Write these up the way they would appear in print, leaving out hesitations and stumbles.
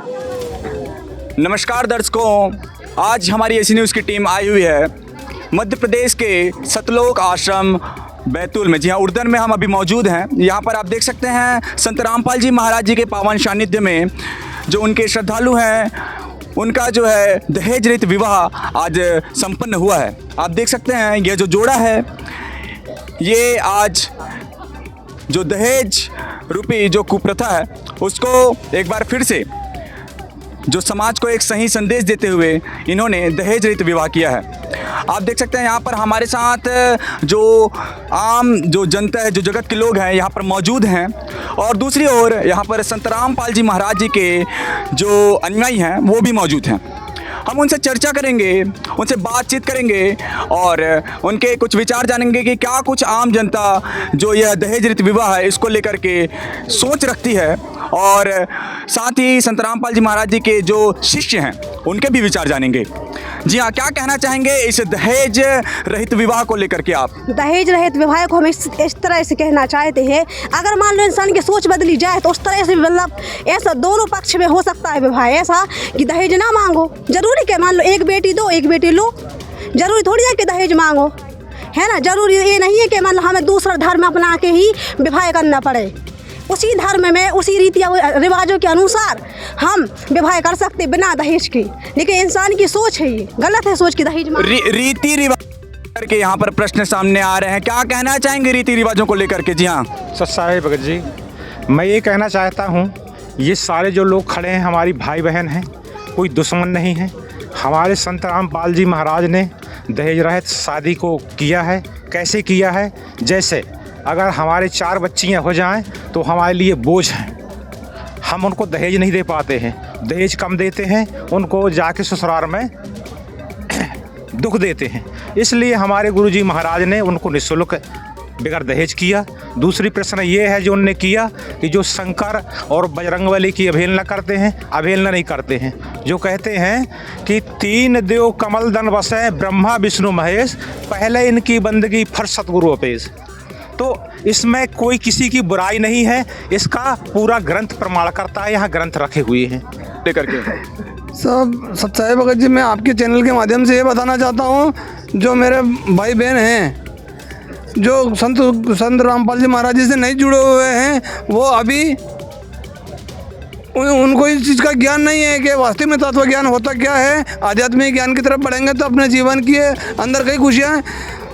नमस्कार दर्शकों, आज हमारी एसी न्यूज़ की टीम आई हुई है मध्य प्रदेश के सतलोक आश्रम बैतूल में। जी हाँ, उर्दन में हम अभी मौजूद हैं। यहाँ पर आप देख सकते हैं संत रामपाल जी महाराज जी के पावन सानिध्य में जो उनके श्रद्धालु हैं, उनका जो है दहेज रहित विवाह आज संपन्न हुआ है। आप देख सकते हैं यह जो जोड़ा है, ये आज जो दहेज रूपी जो कुप्रथा है उसको एक बार फिर से जो समाज को एक सही संदेश देते हुए इन्होंने दहेज रहित विवाह किया है। आप देख सकते हैं यहाँ पर हमारे साथ जो आम जो जनता है, जो जगत के लोग हैं यहाँ पर मौजूद हैं, और दूसरी ओर यहाँ पर संत रामपाल जी महाराज जी के जो अनुयायी हैं वो भी मौजूद हैं। हम उनसे चर्चा करेंगे, उनसे बातचीत करेंगे और उनके कुछ विचार जानेंगे कि क्या कुछ आम जनता जो यह दहेज रहित विवाह है इसको लेकर के सोच रखती है, और साथ ही संत रामपाल जी महाराज जी के जो शिष्य हैं उनके भी विचार जानेंगे। जी हाँ, क्या कहना चाहेंगे इस दहेज रहित विवाह को लेकर के आप? दहेज रहित विवाह को हम इस तरह से कहना चाहते हैं, अगर मान लो इंसान की सोच बदली जाए तो उस तरह से मतलब ऐसा दोनों पक्ष में हो सकता है विवाह ऐसा कि दहेज ना मांगो। जरूरी क्या, मान लो एक बेटी दो एक बेटी लो, जरूरी थोड़ी है कि दहेज मांगो, है ना। जरूरी ये नहीं है कि मान लो हमें दूसरा धर्म अपना के ही विवाह करना पड़े। उसी धर्म में उसी रीति रिवाजों के अनुसार हम विवाह कर सकते बिना दहेज के, लेकिन इंसान की सोच है, ये गलत है सोच की दहेज रीति रिवाज करके यहाँ पर प्रश्न सामने आ रहे हैं। क्या कहना चाहेंगे रीति रिवाजों को लेकर के? जी हाँ सच्चा है भगत जी, मैं ये कहना चाहता हूँ ये सारे जो लोग खड़े हैं हमारी भाई बहन हैं, कोई दुश्मन नहीं है। हमारे संत रामपाल जी महाराज ने दहेज रहित शादी को किया है। कैसे किया है? जैसे अगर हमारे 4 बच्चियाँ हो जाएं तो हमारे लिए बोझ हैं, हम उनको दहेज नहीं दे पाते हैं, दहेज कम देते हैं, उनको जाके ससुराल में दुख देते हैं। इसलिए हमारे गुरुजी महाराज ने उनको निःशुल्क बगैर दहेज किया। दूसरी प्रश्न ये है जो उन्होंने किया कि जो शंकर और बजरंगबली की अवहेलना करते हैं, अवहेलना नहीं करते हैं, जो कहते हैं कि 3 देव कमल दन बसे ब्रह्मा विष्णु महेश, पहले इनकी बंदगी फर सतगुरु अपेश। तो इसमें कोई किसी की बुराई नहीं है, इसका पूरा ग्रंथ प्रमाण करता है, यहाँ ग्रंथ रखे हुए हैं लेकर के। सब सच्चाई भगत जी, मैं आपके चैनल के माध्यम से ये बताना चाहता हूँ, जो मेरे भाई बहन हैं जो संत रामपाल जी महाराज जी से नहीं जुड़े हुए हैं, वो अभी उनको इस चीज़ का ज्ञान नहीं है कि वास्तव में तत्व ज्ञान होता क्या है। आध्यात्मिक ज्ञान की तरफ बढ़ेंगे तो अपने जीवन की अंदर कई खुशियाँ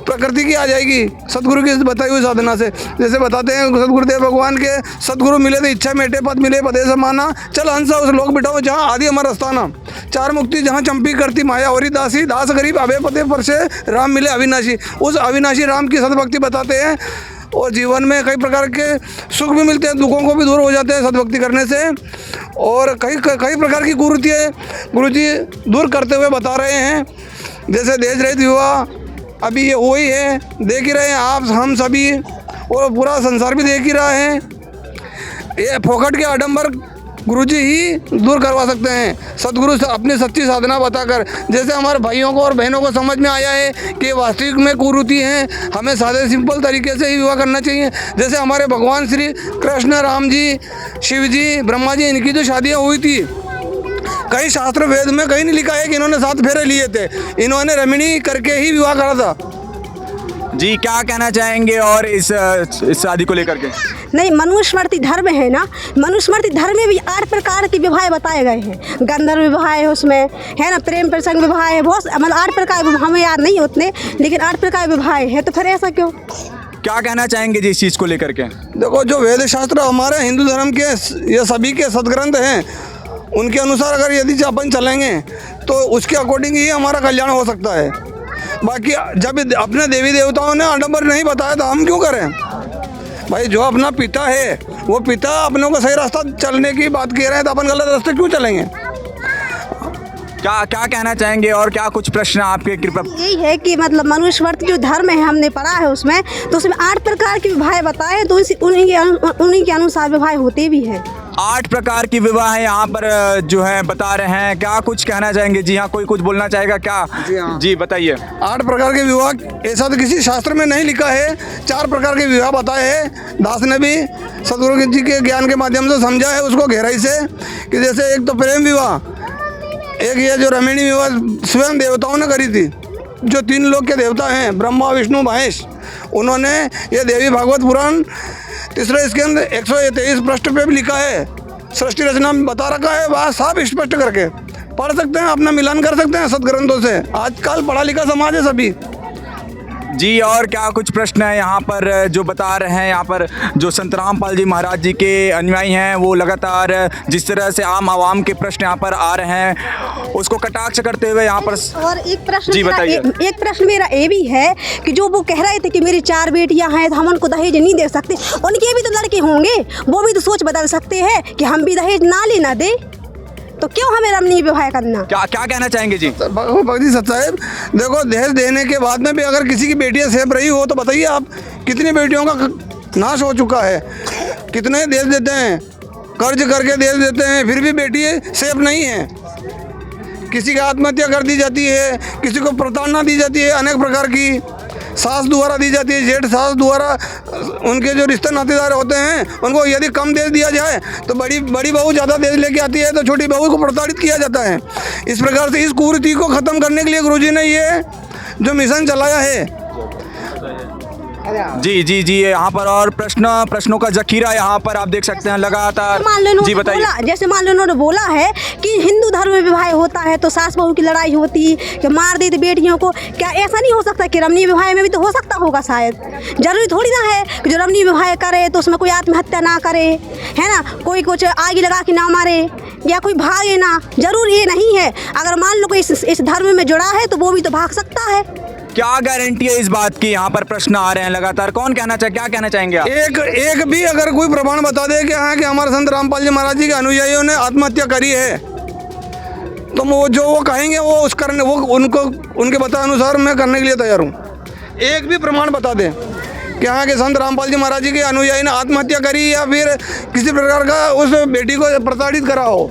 प्रकृति की आ जाएगी सतगुरु की बताई हुई साधना से। जैसे बताते हैं सतगुरुदेव भगवान के, सतगुरु मिले तो इच्छा मेटे, पद मिले पदे समाना, चल हंसा उस लोक बिठाओ जहाँ आदि अमर अस्थाना, 4 मुक्ति जहाँ चंपी करती माया और दासी, दास गरीब अभय पते पर से राम मिले अविनाशी। उस अविनाशी राम की सतभक्ति बताते हैं, और जीवन में कई प्रकार के सुख भी मिलते हैं, दुखों को भी दूर हो जाते हैं सतभक्ति करने से। और कई प्रकार की कुरीतियाँ गुरुजी दूर करते हुए बता रहे हैं। जैसे दहेज रहित विवाह अभी ये वही है, देख ही रहे हैं आप, हम सभी और पूरा संसार भी देख ही रहा है। ये फोकट के आडंबर गुरुजी ही दूर करवा सकते हैं, सतगुरु अपनी सच्ची साधना बताकर। जैसे हमारे भाइयों को और बहनों को समझ में आया है कि वास्तविक में कुरीति हैं, हमें सादे सिंपल तरीके से ही विवाह करना चाहिए। जैसे हमारे भगवान श्री कृष्ण, राम जी, शिव जी, ब्रह्मा जी, इनकी जो शादियाँ हुई थी, कई शास्त्र वेद में कहीं नहीं लिखा है कि इन्होंने 7 फेरे लिए थे, इन्होंने रमणी करके ही विवाह करा था। जी, क्या कहना चाहेंगे और इस शादी को लेकर के? नहीं, मनुस्मृति धर्म है ना, मनुस्मृति धर्म में भी 8 प्रकार के विवाह बताए गए हैं। गंधर्व विवाह है उसमें, है ना, प्रेम प्रसंग विवाह है, बहुत मतलब 8 प्रकार, हमें याद नहीं उतने, लेकिन 8 प्रकार विवाह है। तो फिर ऐसा क्यों? क्या कहना चाहेंगे जी इस चीज़ को लेकर के? देखो, जो वेद शास्त्र हमारे हिंदू धर्म के ये सभी के सदग्रंथ हैं, उनके अनुसार अगर यदि अपन चलेंगे तो उसके अकॉर्डिंग ही हमारा कल्याण हो सकता है। बाकी जब अपने देवी देवताओं ने आडंबर नहीं बताया तो हम क्यों करें भाई? जो अपना पिता है वो पिता अपनों को सही रास्ता चलने की बात कह रहे हैं तो अपन गलत रास्ते क्यों चलेंगे? क्या कहना चाहेंगे और क्या कुछ प्रश्न आपके कृपा? यही है कि मतलब मनुस्मृति जो धर्म है हमने पढ़ा है उसमें, तो उसमें 8 प्रकार के विवाह बताए, तो उन्हीं के अनुसार विवाह होते भी हैं। 8 प्रकार की विवाह है यहाँ पर जो है बता रहे हैं, क्या कुछ कहना चाहेंगे? जी हाँ, कोई कुछ बोलना चाहेगा क्या? जी हाँ। जी बताइए। 8 प्रकार के विवाह ऐसा तो किसी शास्त्र में नहीं लिखा है, 4 प्रकार के विवाह बताए हैं दास ने भी सदगुरु जी के ज्ञान के माध्यम से समझा है उसको गहराई से, कि जैसे एक तो प्रेम विवाह, एक ये जो रमणीय विवाह स्वयं देवताओं ने करी थी, जो 3 लोक के देवता हैं ब्रह्मा विष्णु महेश, उन्होंने ये देवी भागवत पुराण तीसरे इसके अंदर 123 पृष्ठ पे भी लिखा है, सृष्टि रचना में बता रखा है, वहाँ साफ स्पष्ट करके पढ़ सकते हैं, अपना मिलान कर सकते हैं सदग्रंथों से। आजकल पढ़ा लिखा समाज है सभी। जी और क्या कुछ प्रश्न है यहाँ पर जो बता रहे हैं? यहाँ पर जो संत रामपाल जी महाराज जी के अनुयायी हैं वो लगातार जिस तरह से आम आवाम के प्रश्न यहाँ पर आ रहे हैं उसको कटाक्ष करते हुए यहाँ पर। और एक प्रश्न जी बताइए। एक प्रश्न मेरा ये भी है कि जो वो कह रहे थे कि मेरी 4 बेटियां हैं तो हम उनको दहेज नहीं दे सकते, उनके भी तो लड़के होंगे, वो भी तो सोच बदल सकते हैं कि हम भी दहेज ना लेना दे, तो क्यों हमें रमणीय विवाह करना? क्या क्या कहना चाहेंगे जी? भगत जी साहब, देखो दहेज देने के बाद में भी अगर किसी की बेटियां सेफ रही हो तो बताइए आप, कितनी बेटियों का नाश हो चुका है, कितने दहेज देते हैं, कर्ज करके दहेज देते हैं, फिर भी बेटी सेफ नहीं है। किसी की आत्महत्या कर दी जाती है, किसी को प्रताड़ना दी जाती है अनेक प्रकार की, सास द्वारा दी जाती है, जेठ सास द्वारा, उनके जो रिश्ते नातेदार होते हैं उनको यदि कम दहेज दिया जाए तो बड़ी बहू ज़्यादा दहेज लेके आती है तो छोटी बहू को प्रताड़ित किया जाता है। इस प्रकार से इस कुरीति को ख़त्म करने के लिए गुरुजी ने ये जो मिशन चलाया है। जी जी जी यहाँ पर और प्रश्नों का जखीरा यहाँ पर आप देख सकते हैं लगातार। जी बताइए। जैसे मान लो उन्होंने बोला है कि हिंदू धर्म में विवाह होता है तो सास बहू की लड़ाई होती कि मार देते बेटियों को, क्या ऐसा नहीं हो सकता कि रमणीय विवाह में भी तो हो सकता होगा? शायद जरूरी थोड़ी ना है कि जो रमणीय विवाह करे तो उसमें कोई आत्महत्या ना करे, है ना, कोई कुछ आग लगा के ना मारे या कोई भागे ना, जरूर ये नहीं है। अगर मान लो कोई इस धर्म में जुड़ा है तो वो भी तो भाग सकता है। क्या गारंटी है इस बात की? यहाँ पर प्रश्न आ रहे हैं लगातार, कौन क्या कहना चाहेंगे आप? एक भी अगर कोई प्रमाण बता दे कि हाँ कि हमारे संत रामपाल जी महाराज जी के अनुयायियों ने आत्महत्या करी है, तो वो कहेंगे वो उस करने वो उनको उनके बताए अनुसार मैं करने के लिए तैयार हूँ। एक भी प्रमाण बता दे कि हाँ कि संत रामपाल जी महाराज जी के अनुयायी ने आत्महत्या करी या फिर किसी प्रकार का उस बेटी को प्रताड़ित करा हो।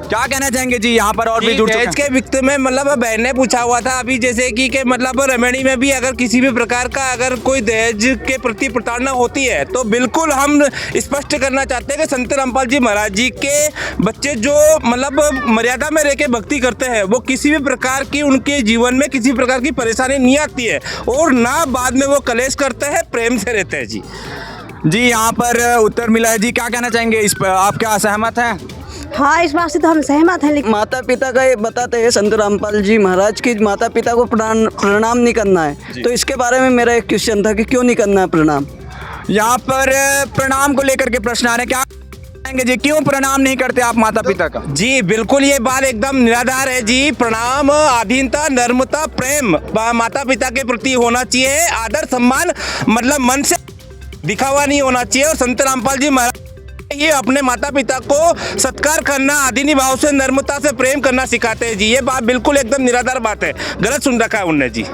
क्या कहना चाहेंगे जी? यहाँ पर और भी जुड़ चुके हैं। दहेज के विक्त में मतलब बहन ने पूछा हुआ था अभी, जैसे कि मतलब रमणी में भी अगर किसी भी प्रकार का अगर कोई दहेज के प्रति प्रताड़ना होती है तो बिल्कुल हम स्पष्ट करना चाहते हैं कि संत रामपाल जी महाराज जी के बच्चे जो मतलब मर्यादा में रह के भक्ति करते हैं वो किसी भी प्रकार की उनके जीवन में किसी प्रकार की परेशानी नहीं आती है और ना बाद में वो कलेश करते हैं, प्रेम से रहते हैं। जी यहाँ पर उत्तर मिला है। जी क्या कहना चाहेंगे इस पर? आप क्या सहमत हैं? हाँ, इस बात से तो हम सहमत हैं, लेकिन माता पिता का ये बताते हैं संत रामपाल जी महाराज की माता पिता को प्रणाम नहीं करना है, तो इसके बारे में मेरा एक क्वेश्चन था कि क्यों नहीं करना है प्रणाम? यहाँ पर प्रणाम को लेकर के प्रश्न आ रहे हैं, क्या कहेंगे जी? क्यों प्रणाम नहीं करते आप माता पिता का? जी बिल्कुल, ये बात एकदम निराधार है जी। प्रणाम, आधीनता, नर्मता, प्रेम माता पिता के प्रति होना चाहिए, आदर सम्मान, मतलब मन से दिखावा नहीं होना चाहिए। और संत रामपाल जी महाराज ये अपने माता पिता को सत्कार करना, आदीनी भाव से, नर्मता से प्रेम करना सिखाते हैं जी। ये बात बिल्कुल एकदम निराधार बात है, गलत सुन रखा है उनने जी।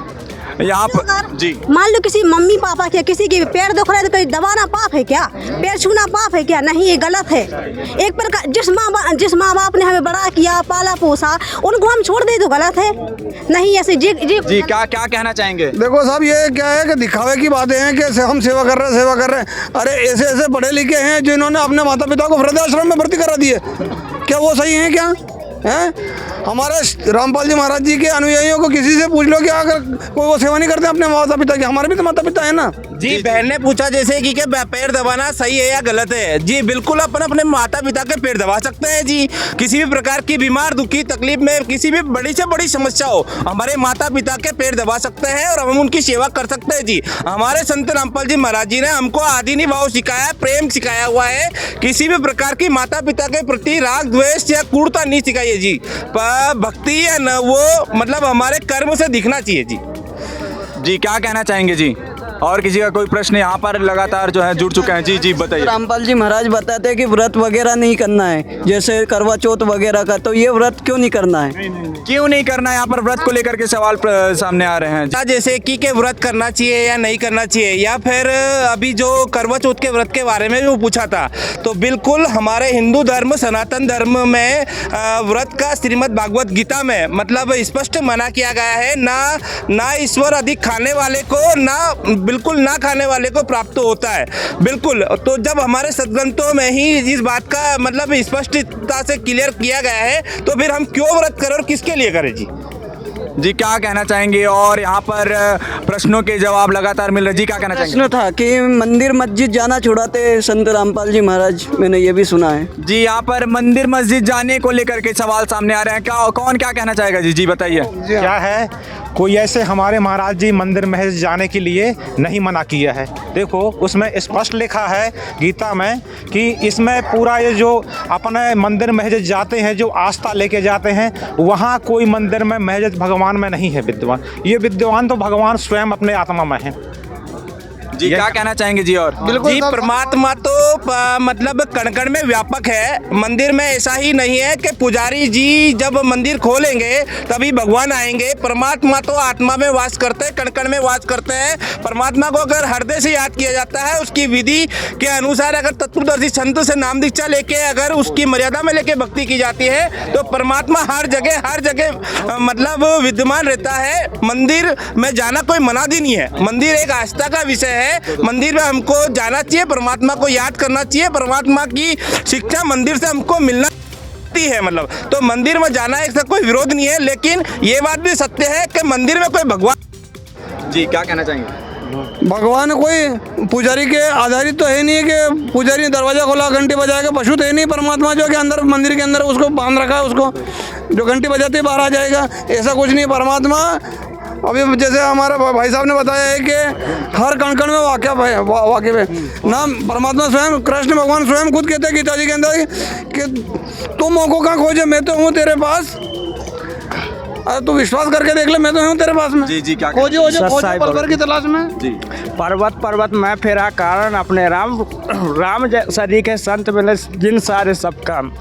यहाँ पर जी मान लो किसी मम्मी पापा के किसी के पैर दुख रहा है तो कोई दबाना पाप है क्या? पैर छूना पाप है क्या? नहीं, ये गलत है। एक प्रकार जिस माँ बाप ने हमें बड़ा किया, पाला पोसा, उनको हम छोड़ दे तो गलत है। नहीं ऐसे जी क्या कहना चाहेंगे? देखो साहब, ये क्या है कि दिखावे की बातें हैं कि हम सेवा कर रहे हैं। अरे ऐसे पढ़े लिखे हैं जिन्होंने अपने माता पिता को वृद्धाश्रम में भर्ती करा दिए, क्या वो सही है क्या? हैं? हमारे रामपाल जी महाराज जी के अनुयायियों को किसी से पूछ लो कि अगर कोई वो सेवा नहीं करते अपने माता पिता की, हमारे भी तो माता पिता है ना। जी बहन ने पूछा जैसे कि पैर दबाना सही है या गलत है। जी बिल्कुल, अपन अपने माता पिता के पैर दबा सकते हैं जी। किसी भी प्रकार की बीमार, दुखी, तकलीफ में किसी भी बड़ी से बड़ी समस्या हो, हमारे माता पिता के पैर दबा सकते हैं और हम उनकी सेवा कर सकते हैं जी। हमारे संत रामपाल जी महाराज जी ने हमको आदीनी भाव सिखाया, प्रेम सिखाया हुआ है। किसी भी प्रकार की माता पिता के प्रति राग द्वेष या क्रूरता नहीं सिखाई है जी। भक्ति है न, वो मतलब हमारे कर्म से दिखना चाहिए जी। जी क्या कहना चाहेंगे जी? और किसी का कोई प्रश्न यहाँ पर लगातार जो है जुड़ चुके हैं? जी जी बताइए। रामपाल जी महाराज बताते हैं कि व्रत वगैरह नहीं करना है, जैसे करवा चौथ वगैरह का, तो ये व्रत क्यों नहीं करना है? क्यों नहीं करना? यहाँ पर व्रत को लेकर के सवाल सामने आ रहे हैं। जैसे कि व्रत करना चाहिए या नहीं करना चाहिए, या फिर अभी जो करवा चौथ के व्रत के बारे में जो पूछा था, तो बिल्कुल हमारे हिंदू धर्म सनातन धर्म में व्रत का श्रीमद् भागवत गीता में मतलब स्पष्ट मना किया गया है, ना ईश्वर अधिक खाने वाले को, ना बिल्कुल ना खाने वाले को प्राप्त होता है, बिल्कुल। तो जब हमारे सदग्रंथों में ही इस बात का मतलब स्पष्टता से क्लियर किया गया है, तो फिर हम क्यों व्रत करें और किसके लिए करें? जी क्या कहना चाहेंगे? और यहाँ पर प्रश्नों के जवाब लगातार मिल रहे। जी क्या कहना चाहेंगे? प्रश्न था कि मंदिर मस्जिद जाना छुड़ाते हैं संत रामपाल जी महाराज, मैंने ये भी सुना है। जी यहाँ पर मंदिर मस्जिद जाने को लेकर के सवाल सामने आ रहे हैं, क्या कौन क्या कहना चाहेगा? जी जी बताइए। क्या है, कोई ऐसे हमारे महाराज जी मंदिर महज जाने के लिए नहीं मना किया है। देखो उसमें स्पष्ट लिखा है गीता में कि इसमें पूरा ये जो अपने मंदिर महज जाते हैं, जो आस्था लेके जाते हैं, वहाँ कोई मंदिर में महज भगवान में नहीं है विद्वान। ये विद्वान तो भगवान स्वयं अपने आत्मा में है। जी क्या कहना चाहेंगे? जी और जी परमात्मा तो मतलब कण कण में व्यापक है। मंदिर में ऐसा ही नहीं है कि पुजारी जी जब मंदिर खोलेंगे तभी भगवान आएंगे। परमात्मा तो आत्मा में वास करते हैं, कण कण में वास करते हैं। परमात्मा को अगर हृदय से याद किया जाता है, उसकी विधि के अनुसार अगर तत्वदर्शी संत से नाम दीक्षा लेके अगर उसकी मर्यादा में लेके भक्ति की जाती है, तो परमात्मा हर जगह मतलब विद्यमान रहता है। मंदिर में जाना कोई मनादी नहीं है, मंदिर एक आस्था का विषय है। मंदिर में हमको जाना चाहिए, परमात्मा को याद करना चाहिए, परमात्मा की शिक्षा मंदिर से हमको मिलना है। मतलब तो मंदिर में जाना एक कोई विरोध नहीं है, लेकिन ये बात भी सत्य है कि मंदिर में कोई भगवान। जी क्या कहना चाहेंगे? भगवान कोई पुजारी के आधारित तो है नहीं कि पुजारी ने दरवाजा खोला घंटी बजाएगा, पशु तो है नहीं। परमात्मा जो कि अंदर मंदिर के अंदर उसको बांध रखा है, उसको जो घंटी बजाते बाहर आ जाएगा, ऐसा कुछ नहीं। परमात्मा अभी जैसे हमारा भाई साहब ने बताया है कि हर कण कण में वाक़ है ना। परमात्मा स्वयं कृष्ण भगवान स्वयं खुद कहते हैं गीता जी के अंदर कि तुम मौकों का खोजे, मैं तो हूँ तेरे पास। अरे तू विश्वास करके देख ले, मैं तो हूँ तेरे पास में। जी जी क्या खोजे पल भर की तलाश में। जी पर्वत में फिरा कारण अपने राम सदी के संत मिले जिन सारे सब काम।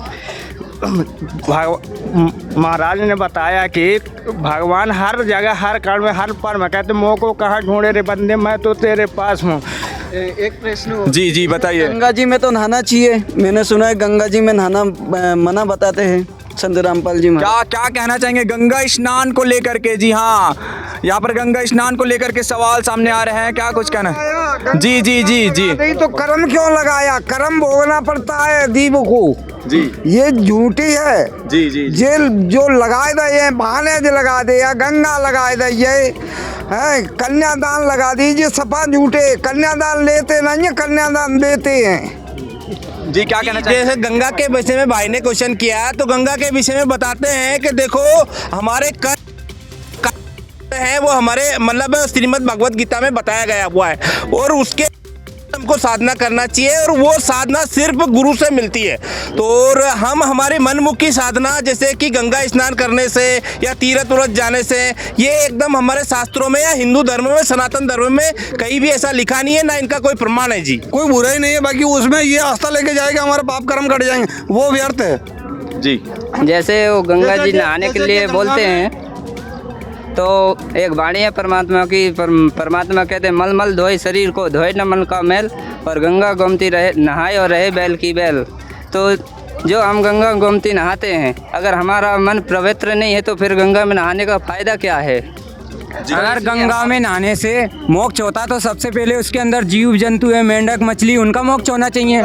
महाराज ने बताया कि भगवान हर जगह हर काल में हर पल में कहते मोह को कहाँ ढूंढे रे बंदे, मैं तो तेरे पास हूँ। एक प्रश्न जी जी बताइए। गंगा जी में तो नहाना चाहिए, मैंने सुना है गंगा जी में नहाना मना बताते हैं संत रामपाल जी। क्या कहना चाहेंगे गंगा स्नान को लेकर के? जी हाँ, यहाँ पर गंगा स्नान को लेकर के सवाल सामने आ रहे हैं, क्या कुछ कहना है? जी जी जी जी नहीं तो कर्म क्यों लगाया? कर्म भोगना पड़ता है दीव को जी। ये झूठी है जी जी जेल जो लगाए दे, ये बहाने जो लगा दे, या गंगा लगाए दे, ये है कन्यादान लगा दीजिए, सपा झूठे। कन्यादान लेते नहीं है, कन्यादान देते हैं। जी क्या कहना चाहिए? जैसे गंगा के विषय में भाई ने क्वेश्चन किया, तो गंगा के विषय में बताते हैं कि देखो हमारे कर्म है वो हमारे मतलब श्रीमद् भागवत गीता में बताया गया हुआ है, और उसके हमको साधना करना चाहिए, और वो साधना सिर्फ गुरु से मिलती है। तो और हम हमारे मनमुखी साधना जैसे कि गंगा स्नान करने से या तीर्थ व्रत जाने से, ये एकदम हमारे शास्त्रों में या हिंदू धर्म में सनातन धर्म में कहीं भी ऐसा लिखा नहीं है, ना इनका कोई प्रमाण है। जी कोई बुराई नहीं है, बाकी उसमें ये आस्था लेके जाएगा हमारे पाप कर्म कट जाएंगे, वो व्यर्थ है। जी जैसे वो गंगा जी नहाने के लिए बोलते हैं, तो एक वाणी है परमात्मा की। परमात्मा कहते हैं मल मल धोए शरीर को, धोए न मन का मैल, और गंगा गोमती रहे नहाए और रहे बैल की बैल। तो जो हम गंगा गोमती नहाते हैं, अगर हमारा मन पवित्र नहीं है तो फिर गंगा में नहाने का फ़ायदा क्या है? अगर गंगा में नहाने से मोक्ष होता तो सबसे पहले उसके अंदर जीव जंतु है, मेंढक मछली, उनका मोक्ष होना चाहिए।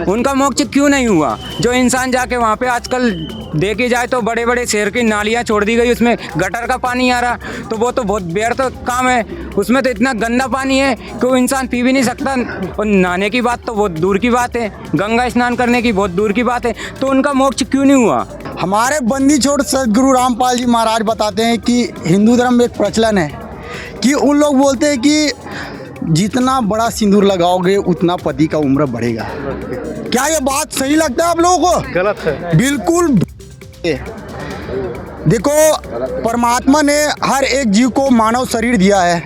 उनका मोक्ष क्यों नहीं हुआ? जो इंसान जाके वहाँ पे आजकल देखे जाए तो बड़े बड़े शहर की नालियाँ छोड़ दी गई, उसमें गटर का पानी आ रहा, तो वो तो बहुत व्यर्थ काम है। उसमें तो इतना गंदा पानी है कि वो इंसान पी भी नहीं सकता, और नहाने की बात तो बहुत दूर की बात है, गंगा स्नान करने की बहुत दूर की बात है। तो उनका मोक्ष क्यों नहीं हुआ? हमारे बंदी छोड़ सदगुरु रामपाल जी महाराज बताते हैं कि हिंदू धर्म में एक प्रचलन है कि उन लोग बोलते हैं कि जितना बड़ा सिंदूर लगाओगे उतना पति का उम्र बढ़ेगा। क्या ये बात सही लगता है आप लोगों को? गलत है, बिल्कुल। देखो परमात्मा ने हर एक जीव को मानव शरीर दिया है,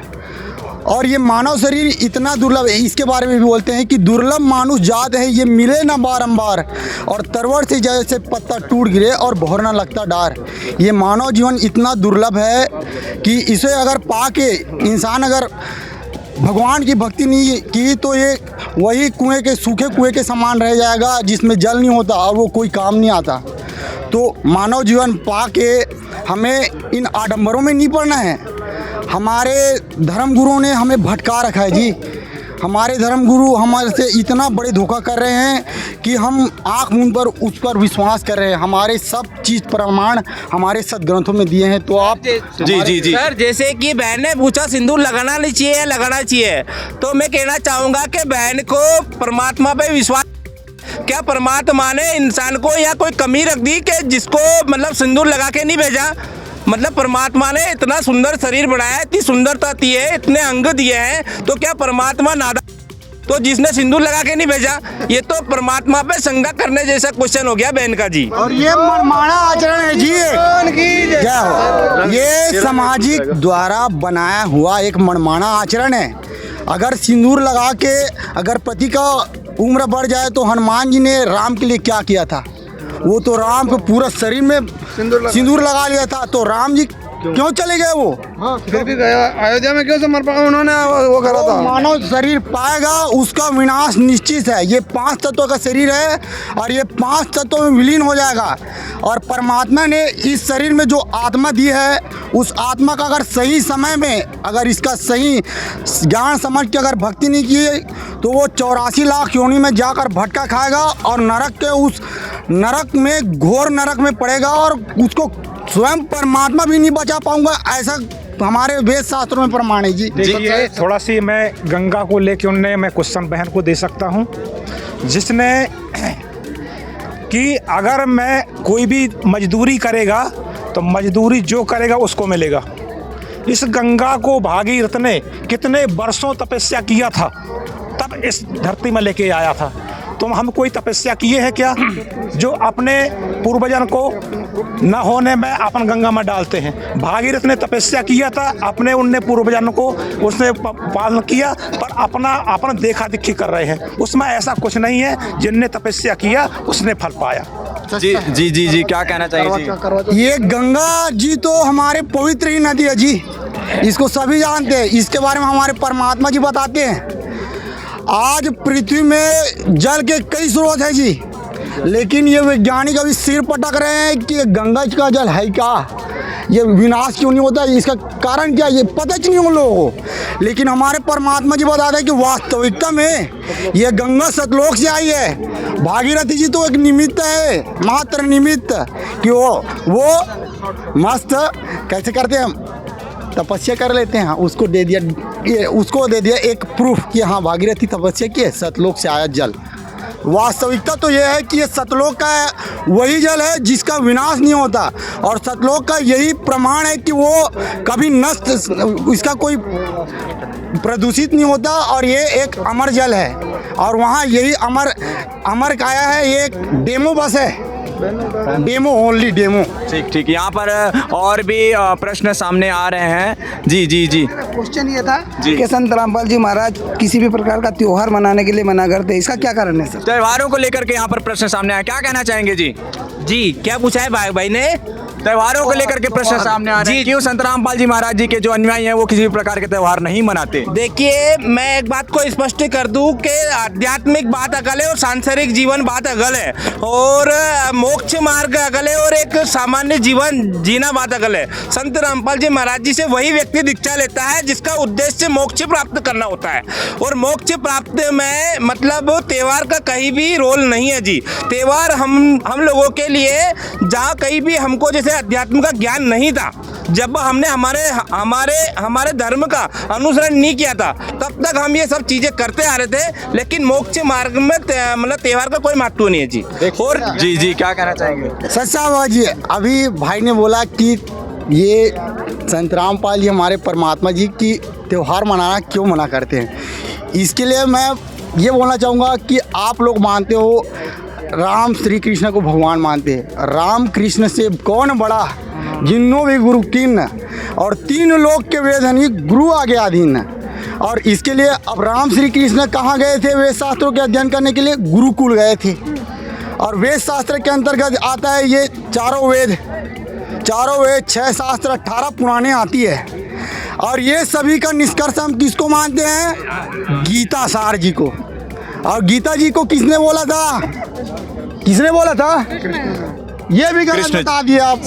और ये मानव शरीर इतना दुर्लभ है, इसके बारे में भी बोलते हैं कि दुर्लभ मानुष जात है, ये मिले ना बारंबार, और तरवर से जैसे पत्ता टूट गिरे और भौर ना लगता डार। ये मानव जीवन इतना दुर्लभ है कि इसे अगर पाके इंसान अगर भगवान की भक्ति नहीं की तो ये वही कुएं के सूखे कुएं के समान रह जाएगा जिसमें जल नहीं होता और वो कोई काम नहीं आता। तो मानव जीवन पाके हमें इन आडंबरों में नहीं पड़ना है। हमारे धर्मगुरुओं ने हमें भटका रखा है जी। हमारे धर्मगुरु हमारे से इतना बड़े धोखा कर रहे हैं कि हम आँख मूंद पर उस पर विश्वास कर रहे हैं। हमारे सब चीज़ प्रमाण हमारे सदग्रंथों में दिए हैं। तो आप जी सर, जैसे कि बहन ने पूछा सिंदूर लगाना नहीं चाहिए या लगाना चाहिए, तो मैं कहना चाहूँगा कि बहन को परमात्मा पे विश्वास, क्या परमात्मा ने इंसान को या कोई कमी रख दी कि जिसको मतलब सिंदूर लगा के नहीं भेजा? मतलब परमात्मा ने इतना सुंदर शरीर बनाया है, इतनी सुंदरता दी है, इतने अंग दिए हैं, तो क्या परमात्मा नादान तो जिसने सिंदूर लगा के नहीं भेजा? ये तो परमात्मा पे शंका करने जैसा क्वेश्चन हो गया बहन का जी। और ये मनमाना आचरण है जी, क्या हो ये सामाजिक द्वारा बनाया हुआ एक मनमाना आचरण है। अगर सिंदूर लगा के अगर पति का उम्र बढ़ जाए तो हनुमान जी ने राम के लिए क्या किया था? वो तो राम को पूरा शरीर में सिंदूर लगा लिया था, तो राम जी क्यों चले गए? वो फिर भी गया अयोध्या में क्यों समर्पण उन्होंने वो करा था? मानव शरीर पाएगा उसका विनाश निश्चित है। ये 5 तत्वों का शरीर है और ये 5 तत्वों में विलीन हो जाएगा। और परमात्मा ने इस शरीर में जो आत्मा दी है उस आत्मा का अगर सही समय में अगर इसका सही ज्ञान समझ के अगर भक्ति नहीं की तो वो 84 लाख योनि में जाकर भटका खाएगा और नरक के उस नरक में घोर नरक में पड़ेगा और उसको स्वयं परमात्मा भी नहीं बचा पाऊंगा, ऐसा हमारे वेद शास्त्रों में प्रमाण है जी। देखिए थोड़ा सी मैं गंगा को लेके उनने मैं क्वेश्चन बहन को दे सकता हूँ, जिसने कि अगर मैं कोई भी मजदूरी करेगा तो मजदूरी जो करेगा उसको मिलेगा। इस गंगा को भागीरथ ने कितने वर्षों तपस्या किया था तब इस धरती में लेके आया था। तुम हम कोई तपस्या किए हैं क्या जो अपने पूर्वजन को न होने में अपन गंगा में डालते हैं? भागीरथ ने तपस्या किया था, अपने उनने पूर्वजन को उसने पालन किया, पर अपना देखा दिखी कर रहे हैं। उसमें ऐसा कुछ नहीं है, जिनने तपस्या किया उसने फल पाया। जी क्या कहना चाहिए जी? ये गंगा जी तो हमारे पवित्र ही नदी है जी, इसको सभी जानते हैं। इसके बारे में हमारे परमात्मा जी बताते हैं। आज पृथ्वी में जल के कई स्रोत है जी, लेकिन ये वैज्ञानिक अभी सिर पटक रहे हैं कि गंगा का जल है क्या, ये विनाश क्यों नहीं होता, इसका कारण क्या, ये पता ही नहीं उन लोगों को। लेकिन हमारे परमात्मा जी बताते हैं कि वास्तविकता में ये गंगा सतलोक से आई है। भागीरथी जी तो एक निमित्त है, मात्र निमित्त, कि वो मस्त कैसे करते हैं, तपस्या कर लेते हैं, उसको दे दिया एक प्रूफ कि हाँ भागीरथी तपस्या की है, सतलोक से आया जल। वास्तविकता तो यह है कि ये सतलोक का वही जल है जिसका विनाश नहीं होता, और सतलोक का यही प्रमाण है कि वो कभी नष्ट, इसका कोई प्रदूषित नहीं होता, और ये एक अमर जल है। और वहाँ यही अमर काया है, ये एक डेमो बस है, डेमो ओनली डेमो। ठीक यहाँ पर और भी प्रश्न सामने आ रहे हैं। जी क्वेश्चन ये था कि संत रामपाल जी महाराज किसी भी प्रकार का त्योहार मनाने के लिए मना करते हैं, इसका क्या कारण है सर? त्योहारों को लेकर के यहाँ पर प्रश्न सामने आया, क्या कहना चाहेंगे जी? जी क्या पूछा है भाई ने? त्योहारों को लेकर के प्रश्न सामने आ रहे हैं, क्यों संत रामपाल जी महाराज जी के जो अनुयायी हैं वो किसी भी प्रकार के त्योहार नहीं मनाते? देखिए मैं एक बात को स्पष्ट कर दूं कि आध्यात्मिक बात अगल है और सांसारिक जीवन बात अगल है, और मोक्ष मार्ग अगल है और एक सामान्य जीवन जीना बात अगल है। संत रामपाल जी महाराज जी से वही व्यक्ति दीक्षा लेता है जिसका उद्देश्य मोक्ष प्राप्त करना होता है, और मोक्ष प्राप्त में मतलब त्योहार का कहीं भी रोल नहीं है जी। त्योहार हम लोगों के लिए जहाँ कहीं भी हमको जैसे अध्यात्म का ज्ञान नहीं था, जब हमने हमारे धर्म का अनुसरण नहीं किया था, तब तक हम ये सब चीजें करते आ रहे थे, लेकिन मोक्ष मार्ग में मतलब त्योहार का कोई महत्व नहीं है जी। और जी क्या कहना चाहेंगे? सच्चा जी, अभी भाई ने बोला कि ये संत रामपाल जी हमारे परमात्मा जी की त्यौहार मनाना क्यों मना करते हैं, इसके लिए मैं ये बोलना चाहूँगा कि आप लोग मानते हो राम श्री कृष्ण को भगवान मानते हैं, राम कृष्ण से कौन बड़ा, जिन्नो भी गुरु किन्न, और 3 लोक के वेद हनी गुरु आगे अधीन। और इसके लिए अब राम श्री कृष्ण कहाँ गए थे वेद शास्त्रों के अध्ययन करने के लिए? गुरुकुल गए थे। और वेद शास्त्र के अंतर्गत आता है ये चारों वेद 6 शास्त्र 18 पुराणे आती है। और ये सभी का निष्कर्ष हम किसको मानते हैं? गीता सार जी को। और गीता जी को किसने बोला था? ये भी गलत बता दिया आप।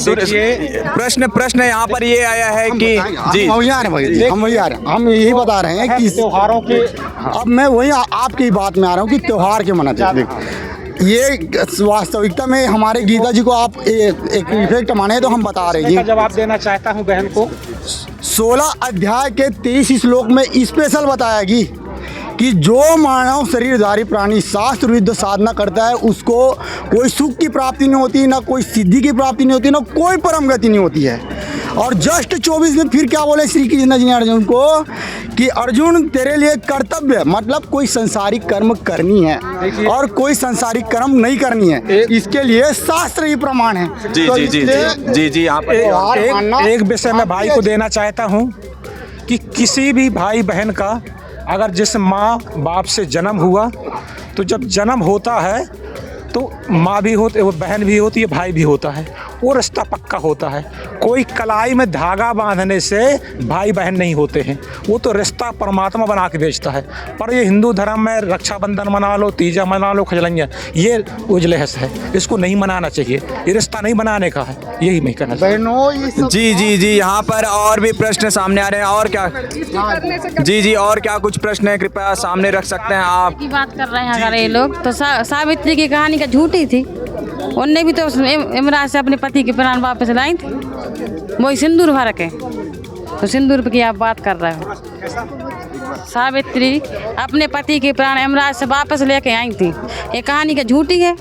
प्रश्न यहाँ पर ये आया है कि जी हम वही आ रहे हैं, हम यही बता रहे हैं कि त्योहारों के अब मैं वही आपकी बात में आ रहा हूँ कि त्योहार के मनाते हैं। ये वास्तविकता में हमारे गीता जी को आप एक इफेक्ट माने तो हम बता रहे हैं। जवाब देना चाहता हूँ बहन को। 16 अध्याय के 23 श्लोक में स्पेशल बताया कि जो मानव शरीरधारी प्राणी शास्त्र विरुद्ध साधना करता है उसको कोई सुख की प्राप्ति नहीं होती, ना कोई सिद्धि की प्राप्ति नहीं होती, ना कोई परम गति नहीं होती है। और जस्ट 24 में फिर क्या बोले श्री कृष्ण जी ने अर्जुन को कि अर्जुन तेरे लिए कर्तव्य मतलब कोई संसारिक कर्म करनी है और कोई संसारिक कर्म नहीं करनी है, इसके लिए शास्त्र ही प्रमाण है। जी जी जी जी जी यहाँ पर एक विषय मैं भाई को देना चाहता हूँ कि किसी भी भाई बहन का अगर जिस माँ बाप से जन्म हुआ तो जब जन्म होता है तो माँ भी होती है, वो बहन भी होती है, भाई भी होता है, वो रिश्ता पक्का होता है। कोई कलाई में धागा बांधने से भाई बहन नहीं होते हैं, वो तो रिश्ता परमात्मा बना के भेजता है। पर ये हिंदू धर्म में रक्षाबंधन मना लो, तीजा मना लो, खजलैया, ये उजलहस है, इसको नहीं मनाना चाहिए, ये रिश्ता नहीं बनाने का है, यही मैं कहना बहनों। जी जी जी यहाँ पर और भी प्रश्न सामने आ रहे हैं। और क्या जी जी और क्या कुछ प्रश्न है कृपया सामने रख सकते हैं आप? की बात कर रहे हैं अगर ये लोग तो सावित्री की कहानी का झूठी थी। उनने भी तो इमरान से अपने पति के प्राण वापस लाई थी, वही सिंदूर भर के। तो सिंदूर की आप बात कर रहे हो। सावित्री अपने पति के प्राण यमराज से वापस लेके आई थी, ये कहानी का झूठी है,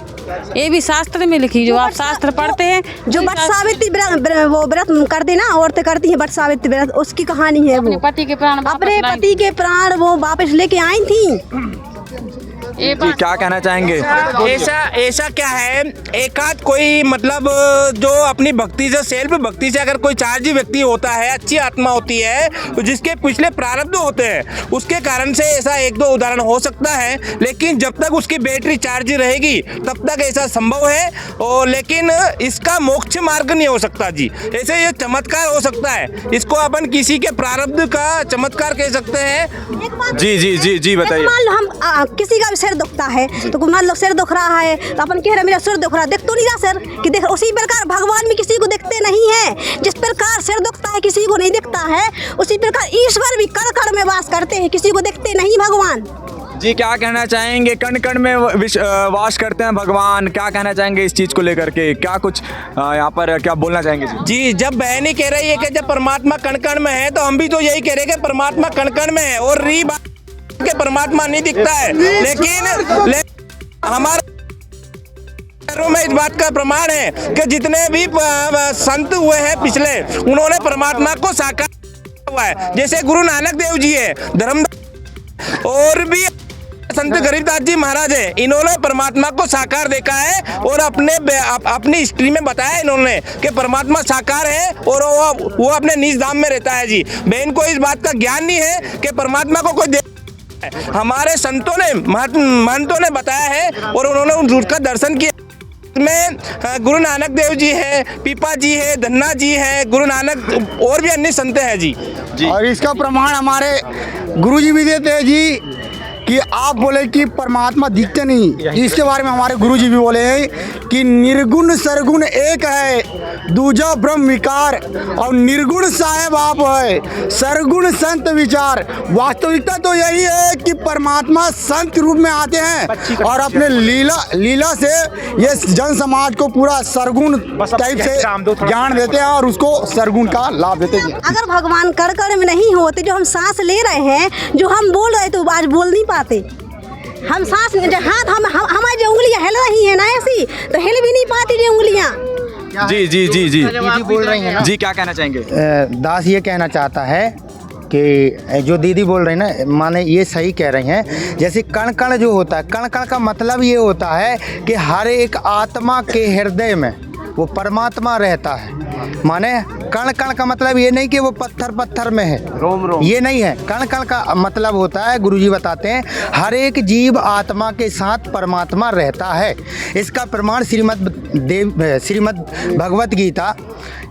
ये भी शास्त्र में लिखी, जो आप शास्त्र पढ़ते हैं। जो बट सावित्री वो व्रत करते ना, औरतें करती हैं बट सावित्री व्रत, उसकी कहानी है। अपने पति के प्राण वो वापस लेके आई थी। जी क्या कहना चाहेंगे? ऐसा क्या है, एक आध कोई मतलब जो अपनी भक्ति से सेल्फ भक्ति से अगर कोई चार्जी व्यक्ति होता है, अच्छी आत्मा होती है, तो जिसके पिछले प्रारब्ध होते हैं, उसके कारण से ऐसा एक दो उदाहरण हो सकता है। लेकिन जब तक उसकी बैटरी चार्ज रहेगी तब तक ऐसा संभव है। और लेकिन इसका मोक्ष मार्ग नहीं हो सकता जी। ऐसे ये चमत्कार हो सकता है, इसको अपन किसी के प्रारब्ध का चमत्कार कह सकते हैं। जी जी जी जी बताइए। मान लो हम किसी का सिर दुखता है तो मान लो सिर दुख रहा है तो अपन कह रहे मेरा सिर दुख रहा है, देख तो नहीं रहा सर कि देख। उसी प्रकार भगवान भी किसी को देखते नहीं है। जिस प्रकार सिर दुखता है किसी को नहीं दिखता है, उसी प्रकार ईश्वर भी कण कण में वास करते हैं, किसी को देखते नहीं भगवान। जी क्या कहना चाहेंगे? कण कण में वास करते हैं भगवान, क्या कहना चाहेंगे इस चीज़ को लेकर के? क्या कुछ यहाँ पर क्या बोलना चाहेंगे जी? जब बहन ही कह रही है कि जब परमात्मा कण कण में है, तो हम भी तो यही कह रहे हैं कि परमात्मा कण कण में है। और री बात के परमात्मा नहीं दिखता है, लेकिन हमारे में इस बात का प्रमाण है कि जितने भी संत हुए हैं पिछले, उन्होंने परमात्मा को साकार हुआ है। जैसे गुरु नानक देव जी है, धर्मदास, और भी संत गरीबदास जी महाराज है, इन्होंने परमात्मा को साकार देखा है और अपनी हिस्ट्री में बताया इन्होंने कि परमात्मा साकार है और वो अपने निज धाम में रहता है जी। बहन को इस बात का ज्ञान नहीं है कि परमात्मा को कोई हमारे संतों ने महंतों ने बताया है और उन्होंने उसका दर्शन किया। में गुरु नानक देव जी है, पीपा जी है, धन्ना जी है, गुरु नानक और भी अन्य संत हैं जी। और इसका प्रमाण हमारे गुरु जी भी देते हैं जी कि आप बोले कि परमात्मा दिखते नहीं, इसके बारे में हमारे गुरु जी भी बोले हैं कि निर्गुण सरगुण एक है, दूजा ब्रह्म विकार, और निर्गुण साहेब आप है, सरगुण संत विचार। वास्तविकता तो यही है कि परमात्मा संत रूप में आते हैं और अपने लीला से ये जन समाज को पूरा सरगुण टाइप से ज्ञान देते हैं और उसको सरगुण का लाभ देते हैं। अगर भगवान कण कण में नहीं होते, जो हम सांस ले रहे हैं, जो हम बोल रहे तो आज बोल नहीं पाते। हम सांस हाथ हमारी जो उंगलियां हिल रही है ना ऐसी, तो हिल भी नहीं पाती जो उंगलियां। जी जी जी जी दीदी बोल रही है ना जी, क्या कहना चाहेंगे? दास ये कहना चाहता है कि जो दीदी बोल रही है ना, माने ये सही कह रही हैं। जैसे कण कण जो होता है, कण कण का मतलब ये होता है कि हर एक आत्मा के हृदय में वो परमात्मा रहता है। माने कण कण का मतलब ये नहीं कि वो पत्थर पत्थर में है, रोम रोम। ये नहीं है। कण कण का मतलब होता है, गुरुजी बताते हैं, हर एक जीव आत्मा के साथ परमात्मा रहता है। इसका प्रमाण श्रीमद् भगवत गीता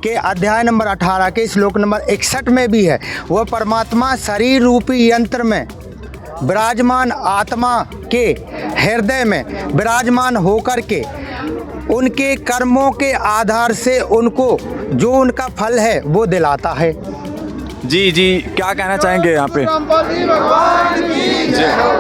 के अध्याय नंबर 18 के श्लोक नंबर 61 में भी है। वह परमात्मा शरीर रूपी यंत्र में विराजमान आत्मा के हृदय में विराजमान होकर के उनके कर्मों के आधार से उनको जो उनका फल है वो दिलाता है। जी जी, क्या कहना चाहेंगे यहाँ पे?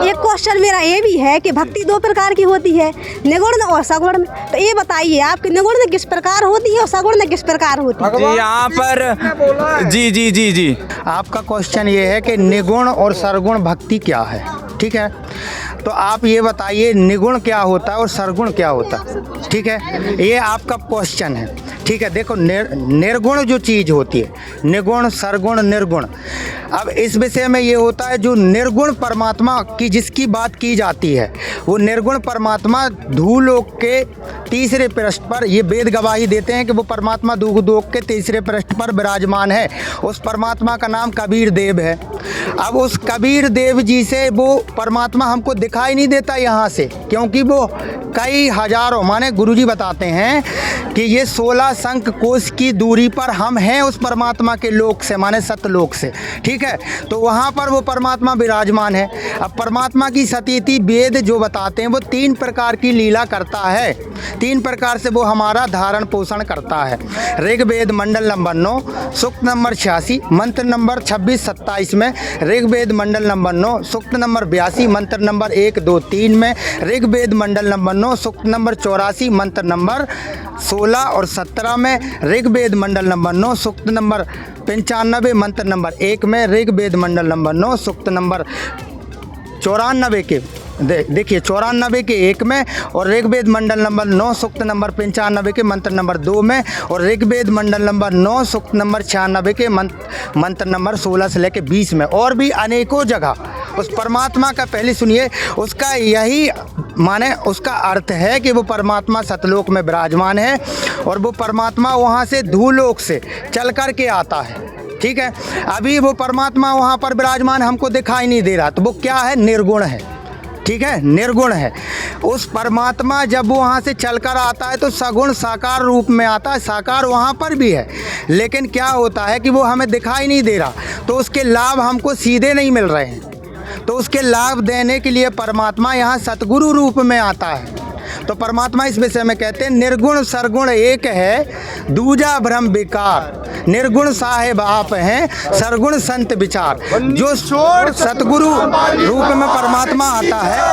एक क्वेश्चन मेरा ये भी है कि भक्ति दो प्रकार की होती है, निगुण और सगुण। तो ये बताइए आपकी निगुण किस प्रकार होती है और सगुण किस प्रकार होती है? जी यहाँ पर जी जी जी जी आपका क्वेश्चन ये है कि निगुण और सरगुण भक्ति क्या है, ठीक है? तो आप ये बताइए निगुण क्या होता है और सरगुण क्या होता है, ठीक है? ये आपका क्वेश्चन है, ठीक है? देखो निर्गुण जो चीज़ होती है, निगुण सरगुण निर्गुण। अब इस विषय में ये होता है जो निर्गुण परमात्मा की जिसकी बात की जाती है, वो निर्गुण परमात्मा धूलोक के तीसरे पृष्ठ पर, ये वेद गवाही देते हैं कि वो परमात्मा धूलोक के तीसरे पृष्ठ पर विराजमान है। उस परमात्मा का नाम कबीर देव है। अब उस कबीर देव जी से वो परमात्मा हमको दिखाई नहीं देता यहाँ से, क्योंकि वो कई हजारों, माने गुरुजी बताते हैं कि ये 16 शंख कोश की दूरी पर हम हैं उस परमात्मा के लोक से, माने सतलोक से, ठीक है? तो वहाँ पर वो परमात्मा विराजमान है। अब परमात्मा की सतीति वेद जो बताते हैं वो 3 प्रकार की लीला करता है, 3 प्रकार से वो हमारा धारण पोषण करता है। ऋग्वेद मंडल नंबर 9 सूक्त नंबर 86 मंत्र नंबर 26-27 में, ऋग्वेद मंडल नंबर 9 सूक्त नंबर 82 मंत्र नंबर 1, 2, 3 में, ऋग्वेद मंडल नंबर 9 सूक्त नंबर 84 मंत्र नंबर 16 और 17 में, ऋग्वेद मंडल नंबर 9 सूक्त नंबर 95 मंत्र नंबर 1 में, ऋग्वेद मंडल नंबर 9 सूक्त नंबर 94 के देखिए 94 के 1 में, और ऋग्वेद मंडल नंबर 9 सूक्त नंबर 95 के मंत्र नंबर 2 में, और ऋग्वेद मंडल नंबर 9 सूक्त नंबर 96 के मंत्र नंबर 16 से लेकर 20 में, और भी अनेकों जगह उस परमात्मा का, पहले सुनिए, उसका यही माने उसका अर्थ है कि वो परमात्मा सतलोक में विराजमान है और वो परमात्मा वहाँ से धूलोक से चल कर के आता है, ठीक है? अभी वो परमात्मा वहाँ पर विराजमान हमको दिखाई नहीं दे रहा, तो वो क्या है? निर्गुण है, ठीक है? निर्गुण है। उस परमात्मा जब वो वहाँ से चलकर आता है तो सगुण साकार रूप में आता है, साकार वहाँ पर भी है, लेकिन क्या होता है कि वो हमें दिखाई नहीं दे रहा, तो उसके लाभ हमको सीधे नहीं मिल रहे हैं। तो उसके लाभ देने के लिए परमात्मा यहाँ सतगुरु रूप में आता है। तो परमात्मा इस विषय में कहते हैं निर्गुण सरगुण एक है, दूजा ब्रह्म विकार, निर्गुण साहेब आप हैं, सरगुण संत विचार। जो सतगुरु रूप में परमात्मा आता है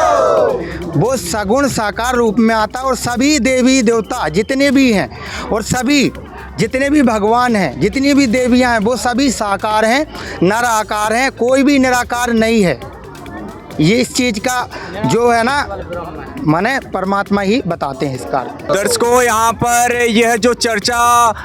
वो सगुण साकार रूप में आता है, और सभी देवी देवता जितने भी हैं और सभी जितने भी भगवान हैं, जितनी भी देवियां हैं, वो सभी साकार हैं, नर आकार हैं, कोई भी निराकार नहीं है। ये इस चीज़ का जो है ना माने परमात्मा ही बताते हैं इसका। दर्शकों, यहाँ पर यह जो चर्चा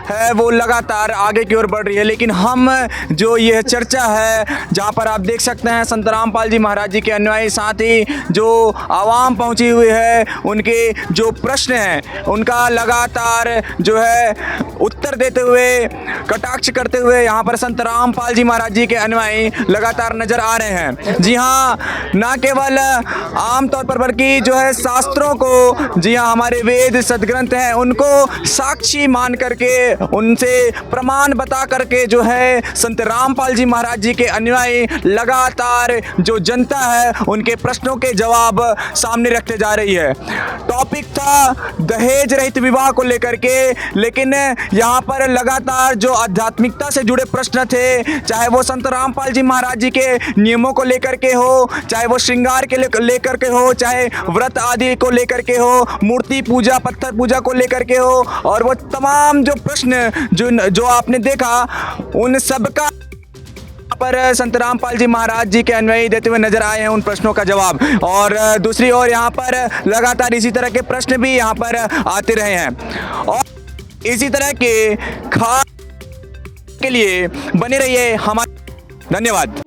है वो लगातार आगे की ओर बढ़ रही है, लेकिन हम जो यह चर्चा है जहाँ पर आप देख सकते हैं संत रामपाल जी महाराज जी के अनुयायी, साथ ही जो आवाम पहुँची हुई है, उनके जो प्रश्न हैं उनका लगातार जो है उत्तर देते हुए, कटाक्ष करते हुए यहाँ पर संत रामपाल जी महाराज जी के अनुयायी लगातार नजर आ रहे हैं। जी हाँ, ना केवल आमतौर पर बल्कि जो है शास्त्रों को, जी हाँ, हमारे वेद सदग्रंथ हैं उनको साक्षी मान करके, उनसे प्रमाण बता करके जो है संत रामपाल जी महाराज जी के अनुयायी लगातार जो जनता है उनके प्रश्नों के जवाब सामने रखते जा रही है। टॉपिक था दहेज रहित विवाह को लेकर के, लेकिन यहाँ पर लगातार जो आध्यात्मिकता से जुड़े प्रश्न थे, चाहे वो संत रामपाल जी महाराज जी के नियमों को लेकर के हो, चाहे वो श्रृंगार के लेकर के हो, चाहे व्रत आदि को लेकर के हो, मूर्ति पूजा, पत्थर पूजा को लेकर के हो, और वो तमाम जो प्रश्न जो आपने देखा, उन सब का पर संत रामपाल जी महाराज जी के अनुयायी देते हुए नजर आए हैं उन प्रश्नों का जवाब। और दूसरी ओर यहाँ पर लगातार इसी तरह के प्रश्न भी यहाँ पर आते रहे हैं, और इसी तरह के खास के लिए बने रहिए हमारे। धन्यवाद।